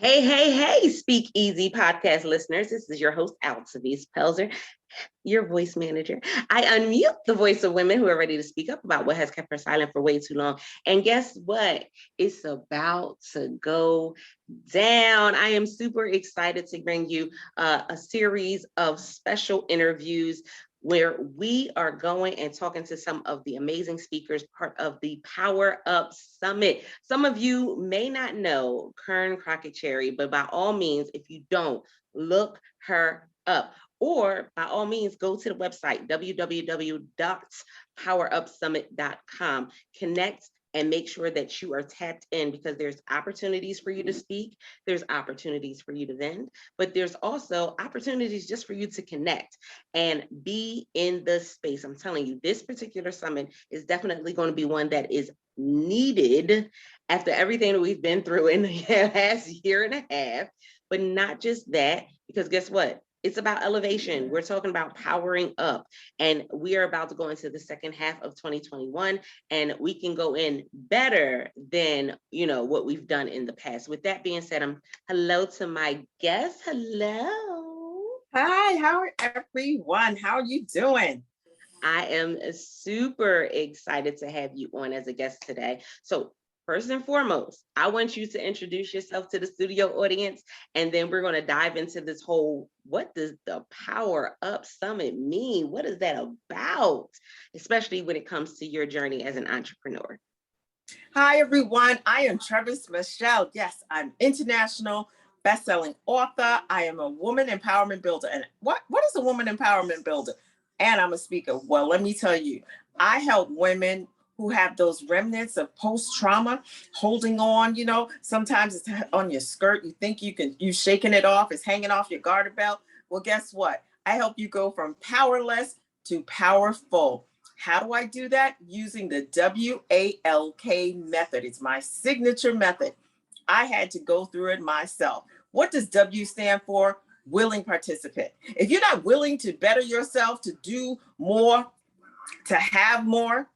Hey, Speak Easy podcast listeners. This is your host, Trevis Pelzer, your voice manager. I unmute the voice of women who are ready to speak up about what has kept her silent for way too long. And guess what? It's about to go down. I am super excited to bring you a series of special interviews where we are going and talking to some of the amazing speakers, part of the Power Up Summit. Some of you may not know Kearn-crockett-cherry, but by all means, if you don't, look her up. Or by all means, go to the website, www.powerupsummit.com. Connect and make sure that you are tapped in, because there's opportunities for you to speak, there's opportunities for you to vend, but there's also opportunities just for you to connect and be in the space. I'm telling you, this particular summit is definitely going to be one that is needed after everything that we've been through in the last year and a half. But not just that, because guess what? It's about elevation. We're talking about powering up, and we are about to go into the second half of 2021, and we can go in better than what we've done in the past. With that being said, hello to my guests. Hello. Hi, how are everyone? How are you doing? I am super excited to have you on as a guest today. So first and foremost, I want you to introduce yourself to the studio audience, and then we're going to dive into this whole, what does the Power Up Summit mean? What is that about? Especially when it comes to your journey as an entrepreneur. Hi, everyone. I am Trevis Michelle. Yes, I'm international bestselling author. I am a woman empowerment builder. And what is a woman empowerment builder? And I'm a speaker. Well, let me tell you, I help women who have those remnants of post-trauma holding on. Sometimes it's on your skirt. You think you shaking it off. It's hanging off your garter belt. Well, guess what? I help you go from powerless to powerful. How do I do that? Using the WALK method. It's my signature method. I had to go through it myself. What does W stand for? Willing participant. If you're not willing to better yourself, to do more, to have more,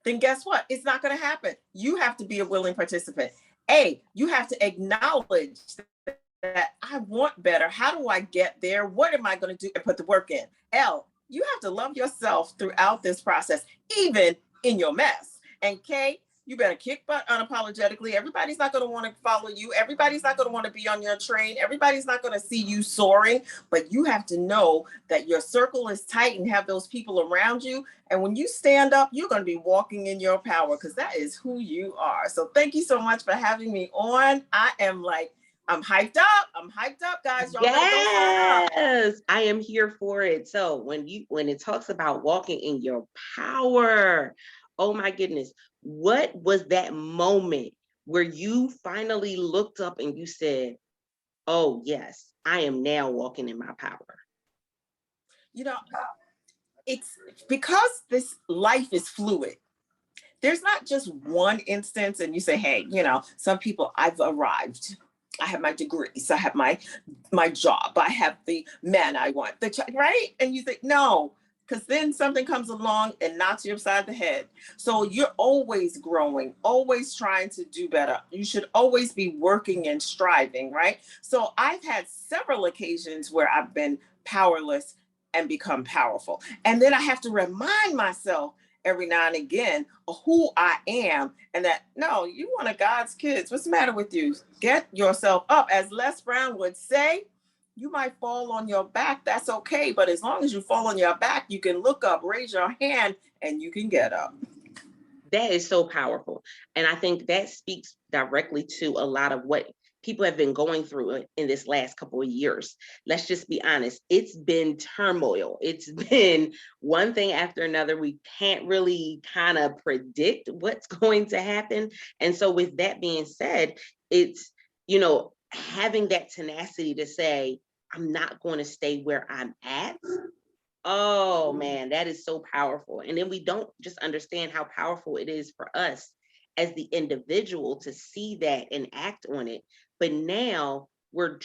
then guess what? It's not going to happen. You have to be a willing participant. A, you have to acknowledge that I want better. How do I get there? What am I going to do? And put the work in. L, you have to love yourself throughout this process, even in your mess. And K, you better kick butt unapologetically. Everybody's not going to want to follow you. Everybody's not going to want to be on your train. Everybody's not going to see you soaring, but you have to know that your circle is tight and have those people around you. And when you stand up, you're going to be walking in your power, because that is who you are. So thank you so much for having me on. I'm hyped up, guys. Y'all Yes, I am here for it. So when it talks about walking in your power, oh my goodness, what was that moment where you finally looked up and you said, oh yes, I am now walking in my power? It's because this life is fluid. There's not just one instance and you say, hey, some people, I've arrived. I have my degrees. I have my job. I have the man I want, right? And you think, no, because then something comes along and knocks you upside the head. So you're always growing, always trying to do better. You should always be working and striving, right? So I've had several occasions where I've been powerless and become powerful. And then I have to remind myself every now and again of who I am, and that, no, you one of God's kids. What's the matter with you? Get yourself up. As Les Brown would say, you might fall on your back. That's okay. But as long as you fall on your back, you can look up, raise your hand, and you can get up. That is so powerful. And I think that speaks directly to a lot of what people have been going through in this last couple of years. Let's just be honest. It's been turmoil. It's been one thing after another. We can't really kind of predict what's going to happen. And so with that being said, it's, having that tenacity to say, I'm not going to stay where I'm at. Oh man, that is so powerful. And then we don't just understand how powerful it is for us as the individual to see that and act on it. But now we're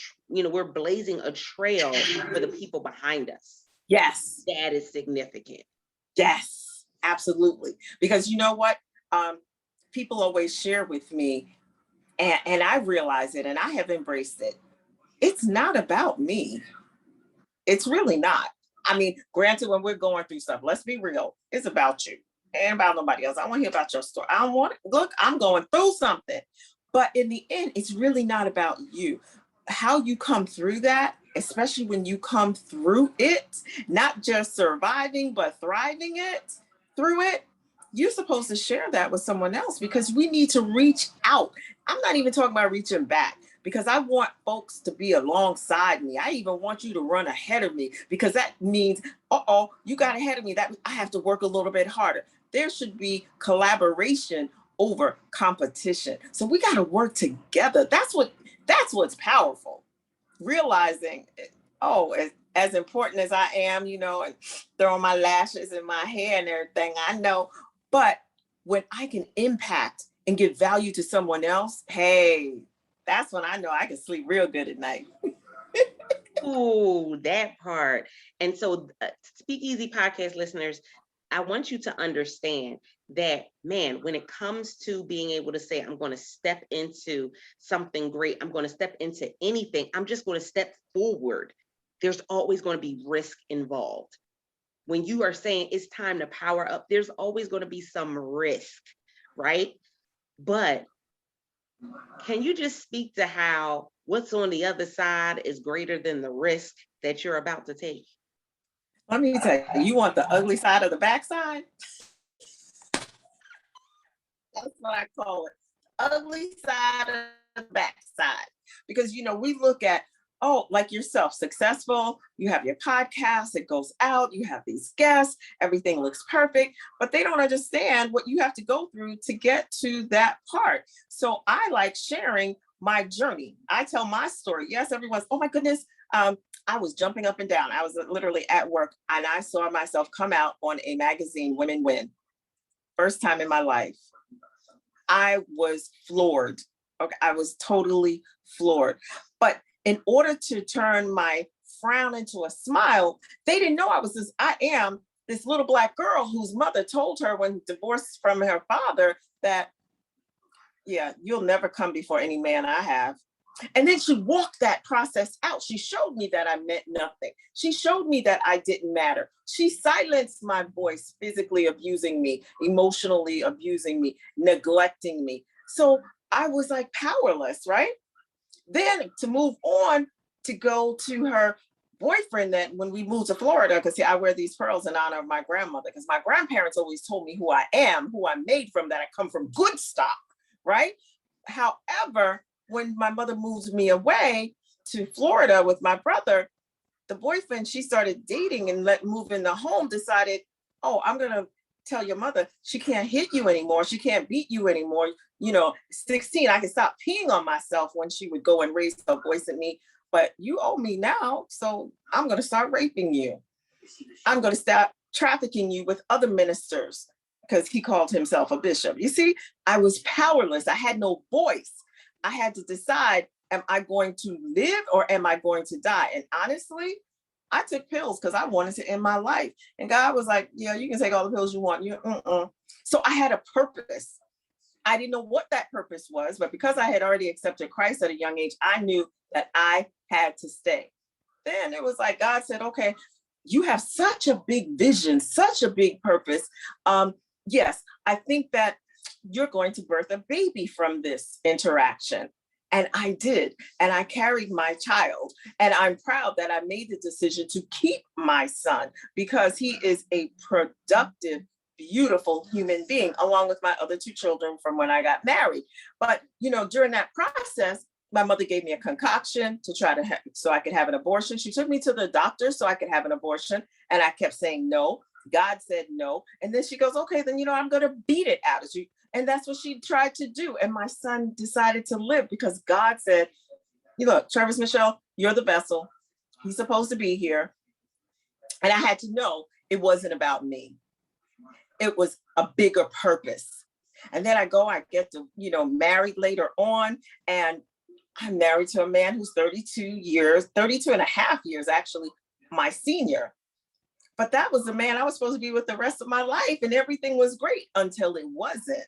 blazing a trail for the people behind us. Yes. That is significant. Yes, absolutely. Because you know what? People always share with me, And I realize it and I have embraced it. It's not about me. It's really not. I mean, granted, when we're going through stuff, let's be real, it's about you. Ain't about nobody else. I want to hear about your story. I don't want it. Look, I'm going through something. But in the end, it's really not about you. How you come through that, especially when you come through it, not just surviving, but thriving it through it, you're supposed to share that with someone else because we need to reach out. I'm not even talking about reaching back because I want folks to be alongside me. I even want you to run ahead of me because that means, you got ahead of me. That I have to work a little bit harder. There should be collaboration over competition. So we got to work together. That's what's powerful. Realizing, as important as I am, and throwing my lashes in my hair and everything, I know. But when I can impact and give value to someone else, hey, that's when I know I can sleep real good at night. Ooh, that part. And so, Speakeasy podcast listeners, I want you to understand that, man, when it comes to being able to say, I'm going to step into something great, I'm going to step into anything, I'm just going to step forward, there's always going to be risk involved. When you are saying it's time to power up, there's always going to be some risk, right? But can you just speak to how what's on the other side is greater than the risk that you're about to take? Let me tell you, you want the ugly side of the backside? That's what I call it. Ugly side of the backside. Because, we look at, like yourself, successful, you have your podcast, it goes out, you have these guests, everything looks perfect, but they don't understand what you have to go through to get to that part. So I like sharing my journey. I tell my story. Yes, everyone's, oh my goodness, I was jumping up and down. I was literally at work and I saw myself come out on a magazine, Women Win. First time in my life. I was floored. Okay, I was totally floored. But in order to turn my frown into a smile, they didn't know I am this little Black girl whose mother told her when divorced from her father that, yeah, you'll never come before any man I have. And then she walked that process out. She showed me that I meant nothing. She showed me that I didn't matter. She silenced my voice, physically abusing me, emotionally abusing me, neglecting me. So I was like powerless, right? Then to move on to go to her boyfriend, that when we moved to Florida, because I wear these pearls in honor of my grandmother, because my grandparents always told me who I am, who I'm made from, that I come from good stock, right? However, when my mother moved me away to Florida with my brother, the boyfriend she started dating and move in the home decided, I'm going to tell your mother she can't hit you anymore. She can't beat you anymore. 16, I can stop peeing on myself when she would go and raise her voice at me. But you owe me now. So I'm going to start raping you. I'm going to start trafficking you with other ministers, because he called himself a bishop. You see, I was powerless. I had no voice. I had to decide, am I going to live or am I going to die? And honestly, I took pills because I wanted to end my life. And God was like, yeah, you can take all the pills you want. So I had a purpose. I didn't know what that purpose was, but because I had already accepted Christ at a young age, I knew that I had to stay. Then it was like, God said, okay, you have such a big vision, such a big purpose. Yes, I think that you're going to birth a baby from this interaction. And I did. And I carried my child. And I'm proud that I made the decision to keep my son because he is a productive, beautiful human being, along with my other two children from when I got married. But, during that process, my mother gave me a concoction to try to so I could have an abortion. She took me to the doctor so I could have an abortion. And I kept saying no. God said no. And then she goes, okay, then, I'm going to beat it out of you. And that's what she tried to do. And my son decided to live because God said, look, Trevis Michelle, you're the vessel. He's supposed to be here. And I had to know it wasn't about me. It was a bigger purpose. And then I get to, married later on. And I'm married to a man who's 32 and a half years, actually, my senior. But that was the man I was supposed to be with the rest of my life. And everything was great until it wasn't.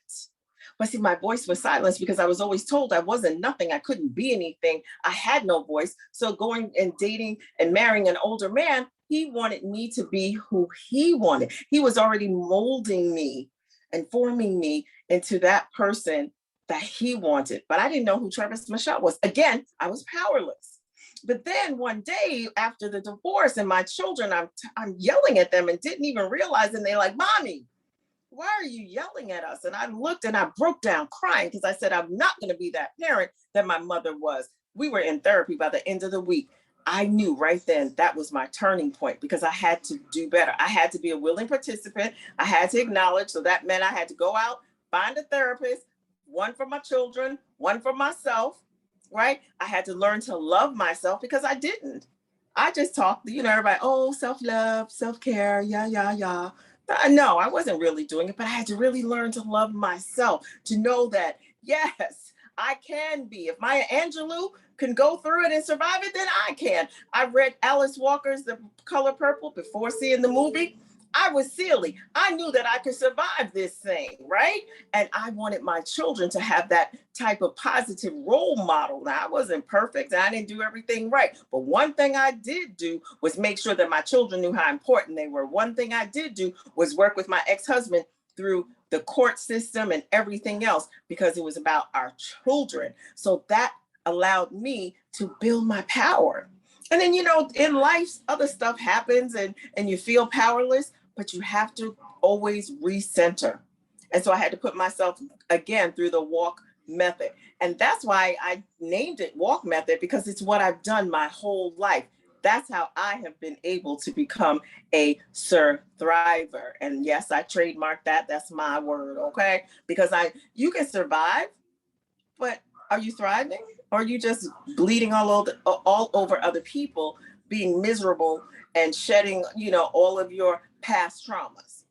But see, my voice was silenced because I was always told I wasn't nothing. I couldn't be anything. I had no voice. So going and dating and marrying an older man, he wanted me to be who he wanted. He was already molding me and forming me into that person that he wanted. But I didn't know who Trevis Michelle was. Again, I was powerless. But then one day after the divorce and my children, I'm yelling at them and didn't even realize, and they're like, "Mommy, why are you yelling at us?" And I looked and I broke down crying because I said, I'm not going to be that parent that my mother was. We were in therapy by the end of the week. I knew right then that was my turning point because I had to do better. I had to be a willing participant. I had to acknowledge. So that meant I had to go out, find a therapist, one for my children, one for myself, right? I had to learn to love myself because I didn't. I just talked, everybody, oh, self-love, self-care, yeah. No, I wasn't really doing it, but I had to really learn to love myself, to know that, yes, I can be. If Maya Angelou can go through it and survive it, then I can. I read Alice Walker's The Color Purple before seeing the movie. I was silly. I knew that I could survive this thing, right? And I wanted my children to have that type of positive role model. Now, I wasn't perfect. I didn't do everything right. But one thing I did do was make sure that my children knew how important they were. One thing I did do was work with my ex-husband through the court system and everything else because it was about our children. So that allowed me to build my power. And then, in life, other stuff happens and you feel powerless, but you have to always recenter. And so I had to put myself again through the walk method. And that's why I named it walk method, because it's what I've done my whole life. That's how I have been able to become a thriver. And yes, I trademarked that. That's my word. Okay. Because you can survive, but are you thriving? Or are you just bleeding all over other people, being miserable and shedding, all of your past traumas?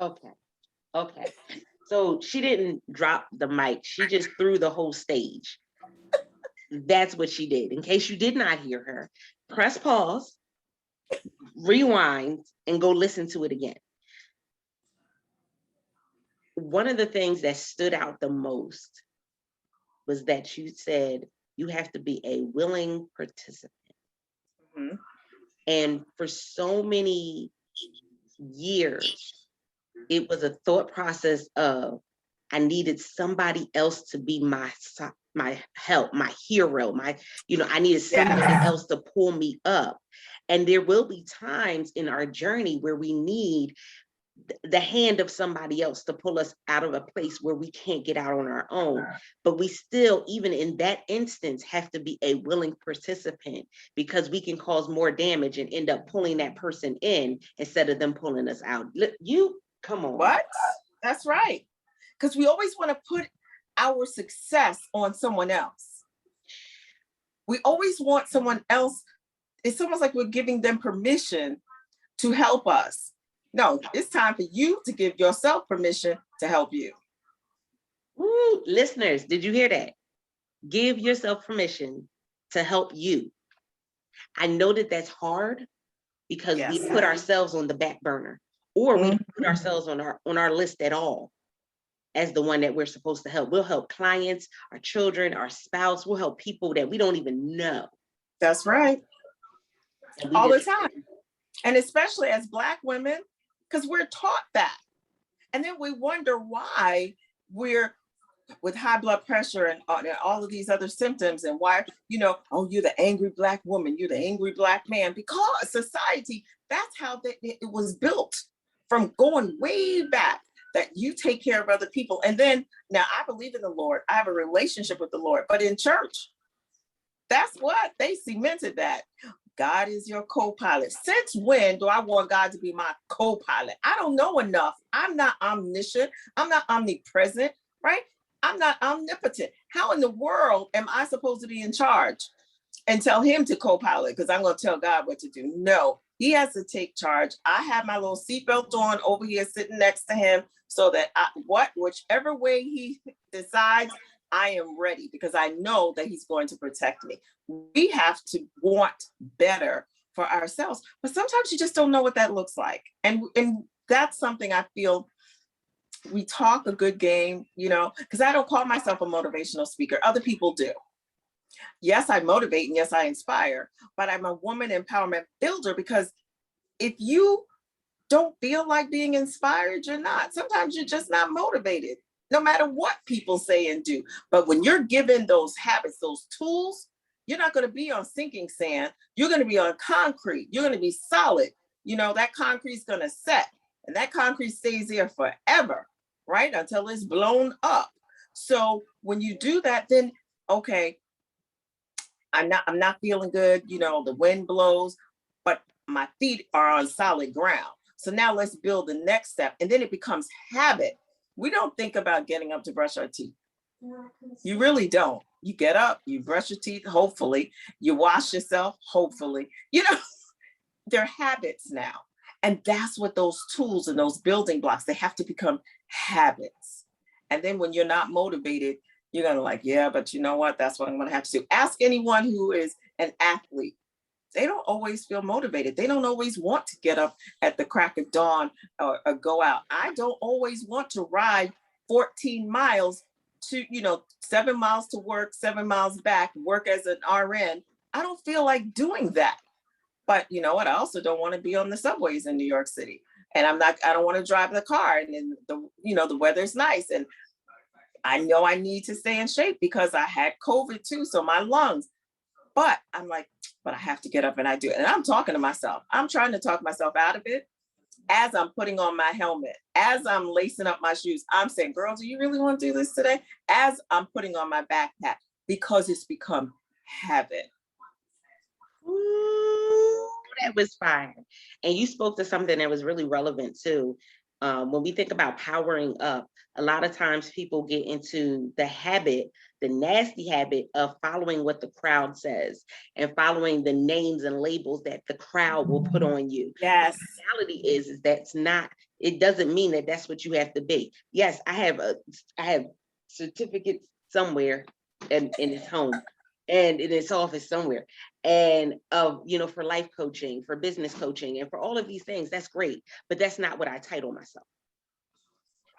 Okay. So she didn't drop the mic. She just threw the whole stage. That's what she did. In case you did not hear her, press pause, rewind, and go listen to it again. One of the things that stood out the most was that you said you have to be a willing participant. Mm-hmm. And for so many years, it was a thought process of, I needed somebody else to be my help, my hero, I needed somebody else to pull me up. And there will be times in our journey where we need the hand of somebody else to pull us out of a place where we can't get out on our own. But we still, even in that instance, have to be a willing participant, because we can cause more damage and end up pulling that person in instead of them pulling us out. Come on. What? That's right. Because we always want to put our success on someone else. We always want someone else. It's almost like we're giving them permission to help us. No, it's time for you to give yourself permission to help you. Woo, listeners, did you hear that? Give yourself permission to help you. I know that that's hard because we put ourselves on the back burner, or we don't put ourselves on our list at all as the one that we're supposed to help. We'll help clients, our children, our spouse. We'll help people that we don't even know. That's right. All the time. And especially as Black women, because we're taught that. And then we wonder why we're with high blood pressure and all of these other symptoms, and why, you're the angry Black woman, you're the angry Black man, because society, that's how it was built from going way back, that you take care of other people. And then, now I believe in the Lord, I have a relationship with the Lord, but in church, that's what they cemented that. God is your co-pilot. Since when do I want God to be my co-pilot? I don't know enough. I'm not omniscient. I'm not omnipresent, right? I'm not omnipotent. How in the world am I supposed to be in charge and tell him to co-pilot because I'm going to tell God what to do? No, he has to take charge. I have my little seatbelt on over here sitting next to him so that whichever way he decides, I am ready, because I know that he's going to protect me. We have to want better for ourselves, but sometimes you just don't know what that looks like. And that's something I feel we talk a good game, because I don't call myself a motivational speaker. Other people do. Yes, I motivate and yes, I inspire, but I'm a woman empowerment builder, because if you don't feel like being inspired, you're not. Sometimes you're just not motivated, no matter what people say and do. But when you're given those habits, those tools, you're not going to be on sinking sand. You're going to be on concrete. You're going to be solid. That concrete's going to set, and that concrete stays there forever, right? Until it's blown up. So when you do that, then, okay, I'm not feeling good. The wind blows, but my feet are on solid ground. So now let's build the next step. And then it becomes habit. We don't think about getting up to brush our teeth. You really don't. You get up, you brush your teeth, hopefully. You wash yourself, hopefully. They're habits now. And that's what those tools and those building blocks, they have to become habits. And then when you're not motivated, you're going to like, yeah, but you know what? That's what I'm going to have to do. Ask anyone who is an athlete. They don't always feel motivated. They don't always want to get up at the crack of dawn or go out. I don't always want to ride 14 miles to, 7 miles to work, 7 miles back, work as an RN. I don't feel like doing that. But you know what? I also don't want to be on the subways in New York City. And I don't want to drive the car. And then the weather's nice. And I know I need to stay in shape because I had COVID too. So my lungs, but I'm like, but I have to get up and I do it. And I'm talking to myself. I'm trying to talk myself out of it as I'm putting on my helmet, as I'm lacing up my shoes. I'm saying, girl, do you really want to do this today? As I'm putting on my backpack, because it's become habit. Ooh, that was fire. And you spoke to something that was really relevant too. When we think about powering up, a lot of times people get into the nasty habit of following what the crowd says and following the names and labels that the crowd will put on you. Yes. The reality is that's not, it doesn't mean that that's what you have to be. Yes, I have certificates somewhere in his home and in his office somewhere, and for life coaching, for business coaching, and for all of these things. That's great, but that's not what I title myself,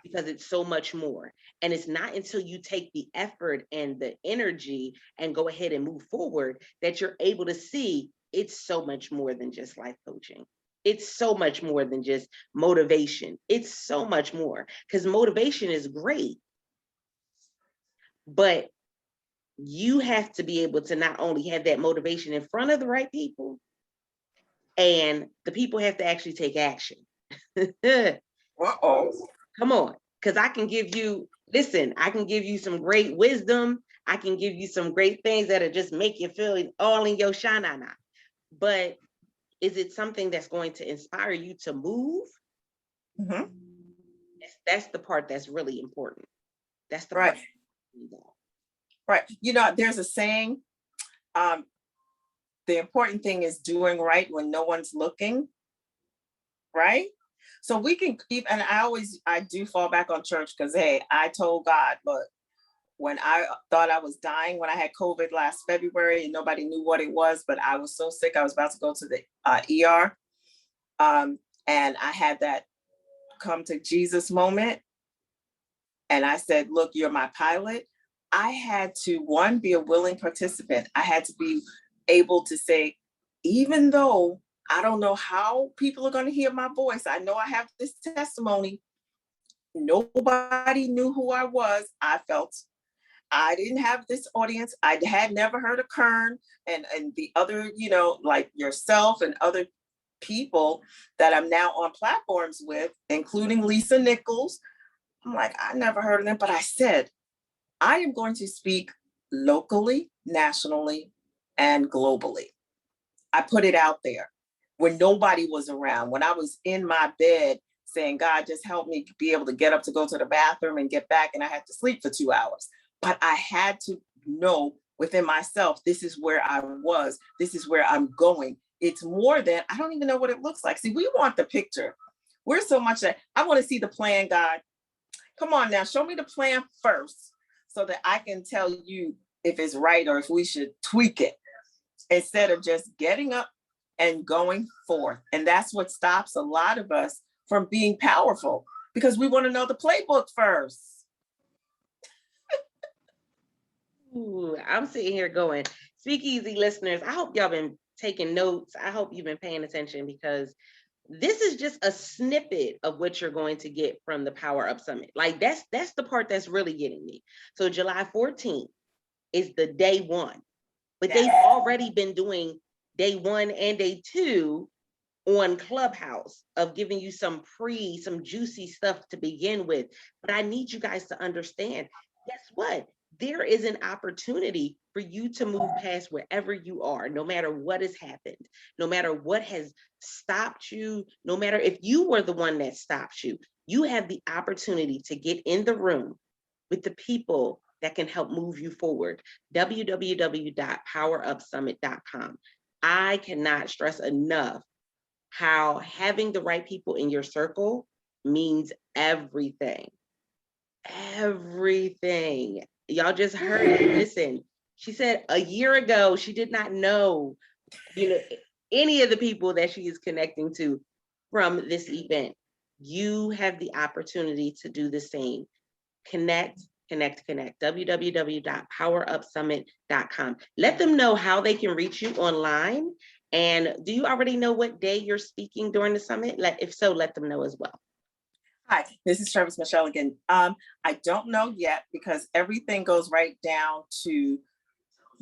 because it's so much more. And it's not until you take the effort and the energy and go ahead and move forward that you're able to see it's so much more than just life coaching. It's so much more than just motivation. It's so much more, because motivation is great, but you have to be able to not only have that motivation in front of the right people, and the people have to actually take action. Uh-oh. Come on, because I can give you some great wisdom. I can give you some great things that'll just make you feel all in your shanana. But is it something that's going to inspire you to move? Mm-hmm. That's the part that's really important. That's the right. part. Right. There's a saying, the important thing is doing right when no one's looking. Right. So we can keep, and I do fall back on church because, hey, I told God, but when I thought I was dying, when I had COVID last February and nobody knew what it was, but I was so sick, I was about to go to the ER. And I had that come to Jesus moment. And I said, look, you're my pilot. I had to, one, be a willing participant. I had to be able to say, even though I don't know how people are going to hear my voice, I know I have this testimony. Nobody knew who I was. I felt I didn't have this audience. I had never heard of Kern and the other, like yourself and other people that I'm now on platforms with, including Lisa-Nichols. I'm like, I never heard of them, but I said, I am going to speak locally, nationally, and globally. I put it out there when nobody was around, when I was in my bed saying, God, just help me be able to get up to go to the bathroom and get back. And I had to sleep for 2 hours. But I had to know within myself, this is where I was. This is where I'm going. It's more than, I don't even know what it looks like. See, we want the picture. We're so much that I want to see the plan, God. Come on now, show me the plan first so that I can tell you if it's right or if we should tweak it instead of just getting up and going forth. And that's what stops a lot of us from being powerful. because we want to know the playbook first. Ooh, I'm sitting here going, Speakeasy listeners, I hope y'all been taking notes. I hope you've been paying attention, because this is just a snippet of what you're going to get from the Power Up Summit. Like that's the part that's really getting me. So July 14th is the day one, but they've already been doing day one and day two on Clubhouse of giving you some juicy stuff to begin with. But I need you guys to understand, guess what? There is an opportunity for you to move past wherever you are, no matter what has happened, no matter what has stopped you, no matter if you were the one that stopped you, you have the opportunity to get in the room with the people that can help move you forward. www.powerupsummit.com. I cannot stress enough how having the right people in your circle means everything. Everything. Y'all just heard it. Listen, she said a year ago, she did not know, any of the people that she is connecting to from this event. You have the opportunity to do the same. Connect. www.powerupsummit.com. Let them know how they can reach you online. And do you already know what day you're speaking during the summit? If so, let them know as well. Hi, this is Trevis Michelle again. I don't know yet, because everything goes right down to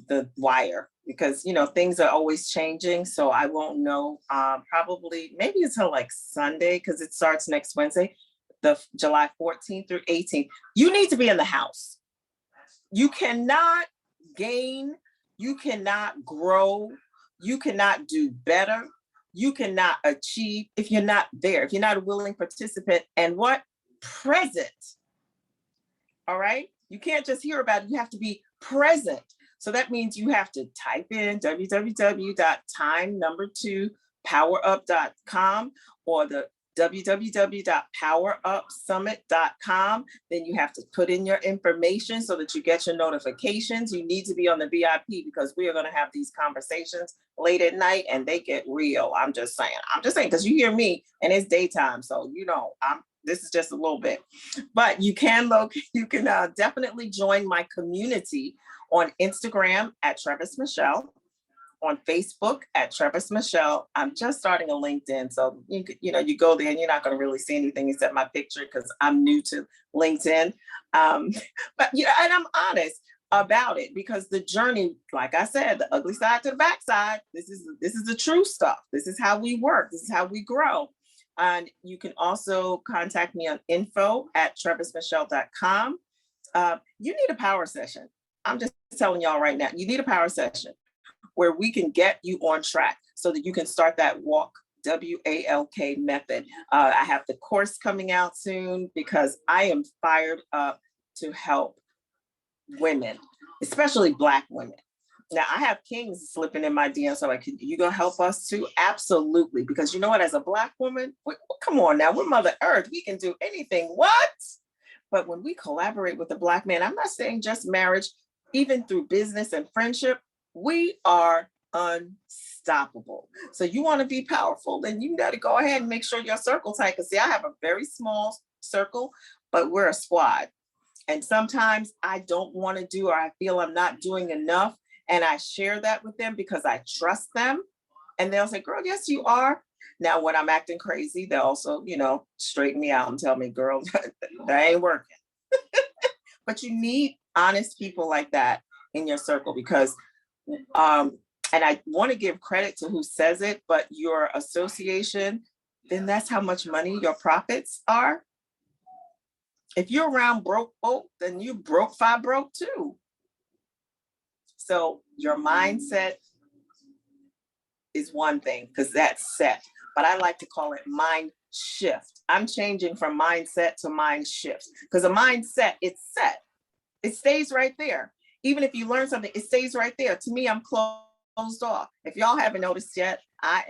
the wire, because things are always changing. So I won't know probably maybe until like Sunday, because it starts next Wednesday, the July 14th through 18th. You need to be in the house. You cannot gain, you cannot grow, you cannot do better, you cannot achieve if you're not there, if you're not a willing participant and present. All right. You can't just hear about it. You have to be present. So that means you have to type in www.time2powerup.com or the www.powerupsummit.com. Then you have to put in your information so that you get your notifications. You need to be on the VIP, because we are going to have these conversations late at night and they get real. I'm just saying, because you hear me and it's daytime. So, this is just a little bit, but you can definitely join my community on Instagram at Trevis Michelle, on Facebook at Trevis Michelle. I'm just starting a LinkedIn. So you go there and you're not going to really see anything except my picture, because I'm new to LinkedIn. But and I'm honest about it, because the journey, like I said, the ugly side to the backside, this is the true stuff. This is how we work. This is how we grow. And you can also contact me on info@trevismichelle.com. You need a power session. I'm just telling y'all right now, you need a power session where we can get you on track so that you can start that walk, WALK method. I have the course coming out soon, because I am fired up to help women, especially Black women. Now, I have kings slipping in my DM, so you gonna help us too? Absolutely, because you know what, as a Black woman, come on now, we're Mother Earth, we can do anything, what? But when we collaborate with a Black man, I'm not saying just marriage, even through business and friendship, we are unstoppable. So you want to be powerful, then you got to go ahead and make sure your circle tight. Because see, I have a very small circle, but we're a squad. And sometimes I don't want to do, or I feel I'm not doing enough. And I share that with them because I trust them. And they'll say, girl, yes, you are. Now, when I'm acting crazy, they'll also, straighten me out and tell me, girl, that ain't working. But you need honest people like that in your circle, because, and I want to give credit to who says it, but your association, then that's how much money your profits are. If you're around broke folk, then you broke too. So your mindset is one thing, because that's set, but I like to call it mind shift. I'm changing from mindset to mind shift, because a mindset, it's set. It stays right there. Even if you learn something, it stays right there. To me, I'm closed off. If y'all haven't noticed yet, I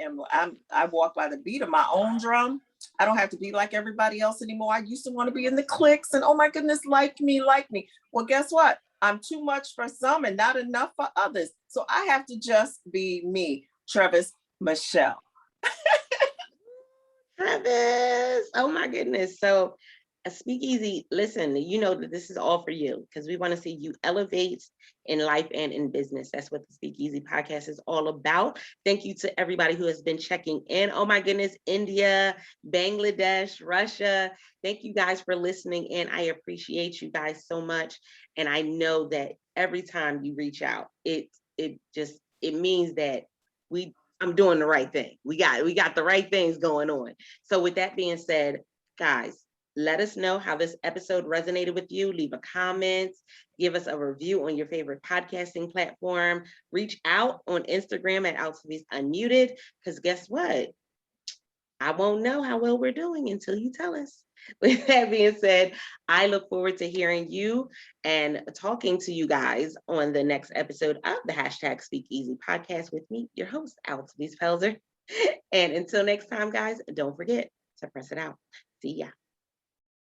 walk by the beat of my own drum. I don't have to be like everybody else anymore. I used to want to be in the cliques and, oh my goodness, like me. Well, guess what? I'm too much for some and not enough for others. So I have to just be me, Trevis Michelle. Trevis, Oh my goodness. So a speakeasy, listen, you know that this is all for you because we want to see you elevate in life and in business. That's what the Speakeasy podcast is all about. Thank you to everybody who has been checking in. Oh my goodness, India, Bangladesh, Russia. Thank you guys for listening in. I appreciate you guys so much. And I know that every time you reach out, it means that I'm doing the right thing. We got the right things going on. So with that being said, guys, let us know how this episode resonated with you. Leave a comment, give us a review on your favorite podcasting platform. Reach out on Instagram at Alcides Unmuted, because guess what? I won't know how well we're doing until you tell us. With that being said, I look forward to hearing you and talking to you guys on the next episode of the hashtag Speakeasy podcast with me, your host, Alcides Pelzer. And until next time, guys, don't forget to press it out. See ya.